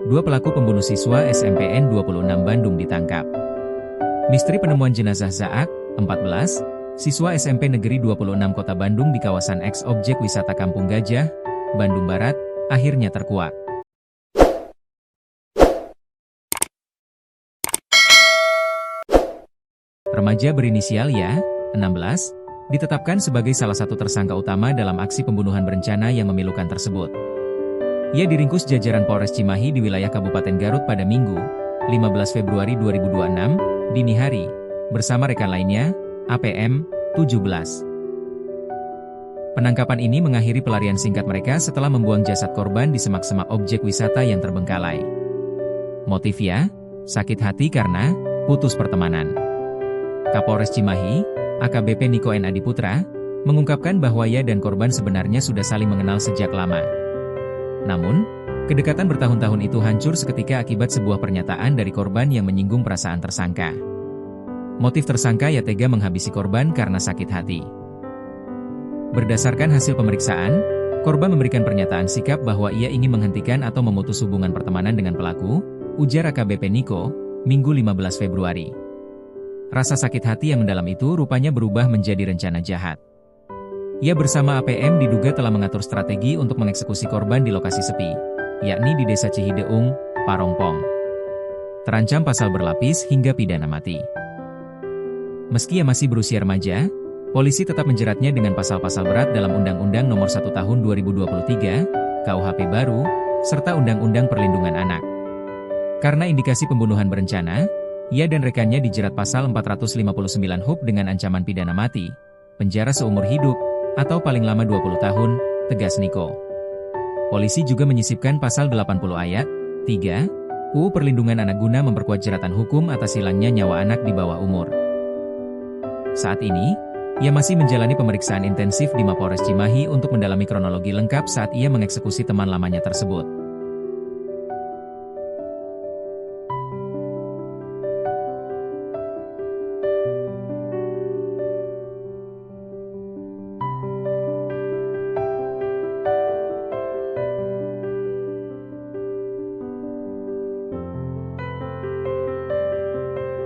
Dua pelaku pembunuh siswa SMPN 26 Bandung ditangkap. Misteri penemuan jenazah Zaak, 14, siswa SMP Negeri 26 Kota Bandung di kawasan eks objek wisata Kampung Gajah, Bandung Barat, akhirnya terkuak. Remaja berinisial Y, 16, ditetapkan sebagai salah satu tersangka utama dalam aksi pembunuhan berencana yang memilukan tersebut. Ia diringkus jajaran Polres Cimahi di wilayah Kabupaten Garut pada Minggu, 15 Februari 2026, dini hari, bersama rekan lainnya, APM, 17. Penangkapan ini mengakhiri pelarian singkat mereka setelah membuang jasad korban di semak-semak objek wisata yang terbengkalai. Motifnya, sakit hati karena putus pertemanan. Kapolres Cimahi, AKBP Niko N. Adiputra, mengungkapkan bahwa ia dan korban sebenarnya sudah saling mengenal sejak lama. Namun, kedekatan bertahun-tahun itu hancur seketika akibat sebuah pernyataan dari korban yang menyinggung perasaan tersangka. Motif tersangka ia tega menghabisi korban karena sakit hati. Berdasarkan hasil pemeriksaan, korban memberikan pernyataan sikap bahwa ia ingin menghentikan atau memutus hubungan pertemanan dengan pelaku, ujar AKBP Niko, Minggu 15 Februari. Rasa sakit hati yang mendalam itu rupanya berubah menjadi rencana jahat. Ia bersama APM diduga telah mengatur strategi untuk mengeksekusi korban di lokasi sepi, yakni di Desa Cihideung, Parongpong. Terancam pasal berlapis hingga pidana mati. Meski ia masih berusia remaja, polisi tetap menjeratnya dengan pasal-pasal berat dalam Undang-Undang Nomor 1 Tahun 2023, KUHP baru, serta Undang-Undang Perlindungan Anak. Karena indikasi pembunuhan berencana, ia dan rekannya dijerat pasal 459 HUP dengan ancaman pidana mati, penjara seumur hidup, atau paling lama 20 tahun, tegas Niko. Polisi juga menyisipkan pasal 80 ayat 3 UU Perlindungan Anak guna memperkuat jeratan hukum atas hilangnya nyawa anak di bawah umur. Saat ini, ia masih menjalani pemeriksaan intensif di Mapolres Cimahi untuk mendalami kronologi lengkap saat ia mengeksekusi teman lamanya tersebut.